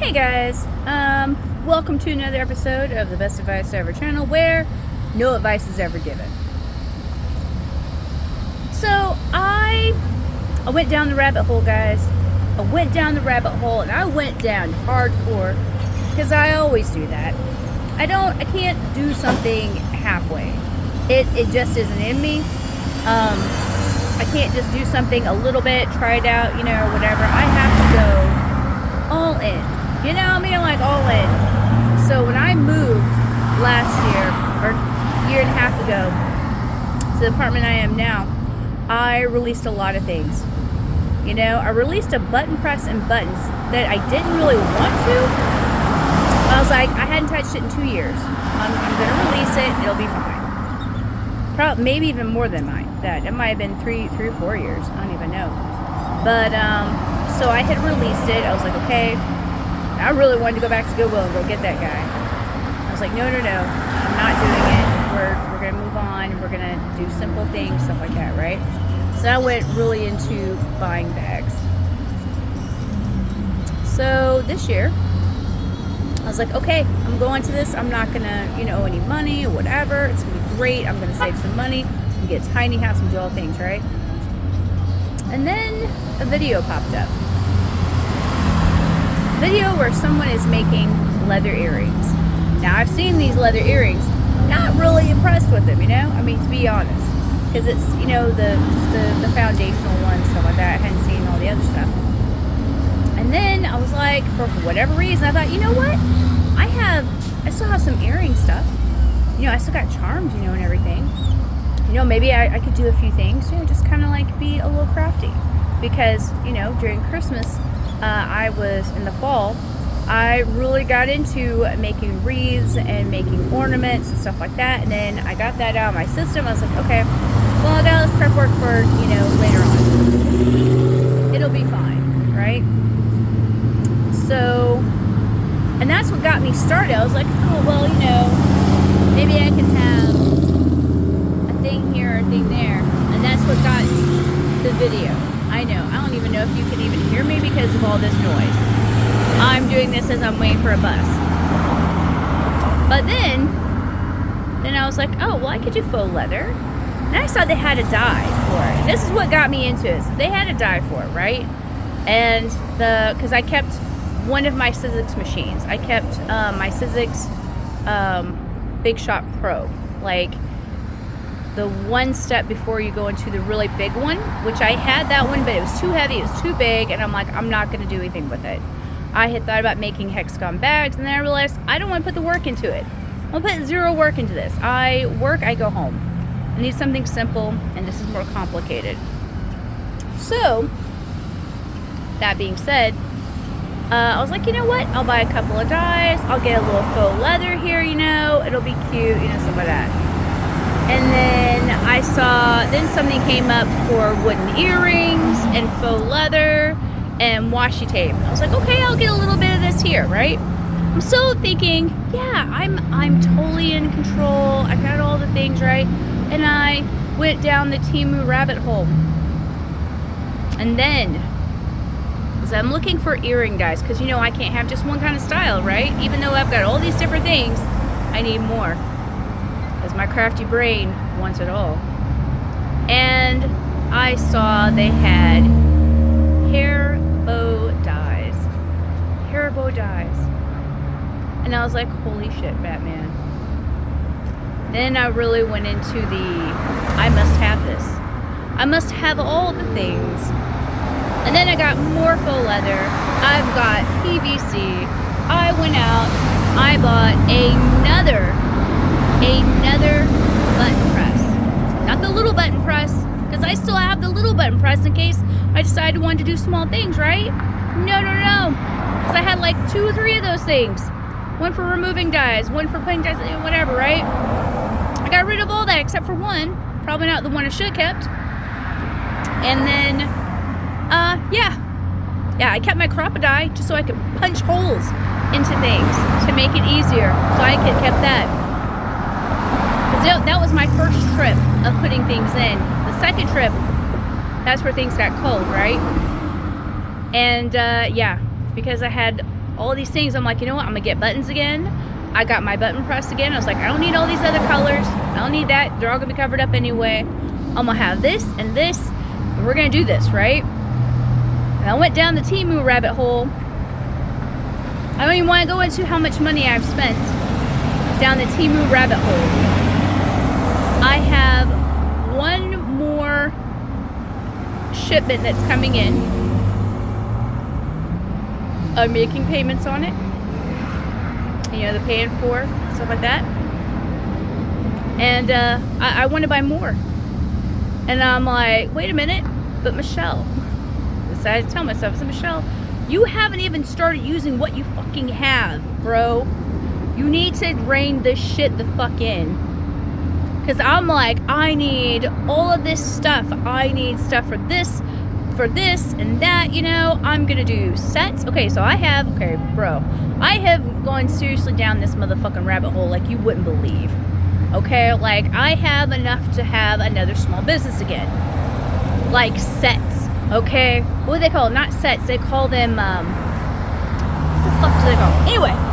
Hey guys, welcome to another episode of the Best Advice Ever channel where no advice is ever given. So I went down the rabbit hole, guys. I went down the rabbit hole and I went down hardcore because I always do that. I can't do something halfway. It just isn't in me. I can't just do something a little bit, try it out, or whatever. I have to go all in. Like all in. So when I moved last year, or a year and a half ago, to the apartment I am now, I released a lot of things. I released a button press and buttons that I didn't really want to. I was like, I hadn't touched it in 2 years. I'm going to release it. It'll be fine. Probably, maybe even more than that. It might have been three or 4 years. I don't even know. But, so I had released it. I was like, okay. I really wanted to go back to Goodwill and go get that guy. I was like, no. I'm not doing it. We're going to move on. We're going to do simple things, stuff like that, right? So I went really into buying bags. So this year, I was like, okay, I'm going to this. I'm not going to, owe any money or whatever. It's going to be great. I'm going to save some money and get a tiny house and do all things, right? And then a video popped up. Video where someone is making leather earrings. Now I've seen these leather earrings, not really impressed with them, to be honest, because it's the foundational ones, stuff like that. I hadn't seen all the other stuff. And then I was like, for whatever reason, I thought, you know what, I still have some earring stuff, I still got charms, and everything, maybe I could do a few things, just kind of like be a little crafty, because during Christmas, I was in the fall, I really got into making wreaths and making ornaments and stuff like that. And then I got that out of my system. I was like, okay, well, I got this prep work for, later on. It'll be fine, right? So, and that's what got me started. I was like, oh, well, maybe I can have a thing here or a thing there. And that's what got the video. I know. I don't even know if you can even hear me because of all this noise. I'm doing this as I'm waiting for a bus. But then I was like, oh, well, I could do faux leather. And I saw they had a dye for it. This is what got me into it. So they had a dye for it, right? And because I kept one of my Sizzix machines. I kept my Sizzix Big Shot Pro. Like, the one step before you go into the really big one, which I had that one, but it was too heavy, it was too big, and I'm like, I'm not going to do anything with it. I had thought about making hexagon bags, and then I realized I don't want to put the work into it. I'll put zero work into this. I work, I go home. I need something simple, and this is more complicated. So, that being said, I was like, you know what? I'll buy a couple of dyes. I'll get a little faux leather here, it'll be cute, stuff like that. And then I saw, something came up for wooden earrings and faux leather and washi tape. I was like, okay, I'll get a little bit of this here, right? I'm still thinking, yeah, I'm totally in control. I got all the things right. And I went down the Temu rabbit hole. And then, as I'm looking for earring dyes, because I can't have just one kind of style, right? Even though I've got all these different things, I need more. Because my crafty brain wants it all. And I saw they had hair bow dyes. Hair bow dyes. And I was like, holy shit, Batman. Then I really went into I must have this. I must have all the things. And then I got more faux leather. I've got PVC. I went out. I bought another button press. Not the little button press, because I still have the little button press in case I decided I wanted to do small things, right? No. Because I had like 2 or 3 of those things. One for removing dyes, one for putting dyes, whatever, right? I got rid of all that except for one. Probably not the one I should have kept. And then, yeah, I kept my crop-a-dye just so I could punch holes into things to make it easier. So I kept that. That was my first trip of putting things in. The second trip, that's where things got cold, right? And yeah, because I had all these things. I'm like, you know what? I'm gonna get buttons again. I got my button press again. I was like, I don't need all these other colors. I don't need that. They're all gonna be covered up anyway. I'm gonna have this and this, and we're gonna do this, right? And I went down the Temu rabbit hole. I don't even want to go into how much money I've spent down the Temu rabbit hole. I have one more shipment that's coming in. I'm making payments on it. You know, the paying for, stuff like that. And I want to buy more. And I'm like, wait a minute, but Michelle. I decided to tell myself, I said, Michelle, you haven't even started using what you fucking have, bro. You need to rein this shit the fuck in. Because I'm like, I need all of this stuff. I need stuff for this, and that, you know. I'm gonna do sets. Okay, so I have, okay, bro. I have gone seriously down this motherfucking rabbit hole like you wouldn't believe. Okay, like I have enough to have another small business again. Like sets, okay? What do they call it? Not sets, they call them, what the fuck do they call them? Anyway.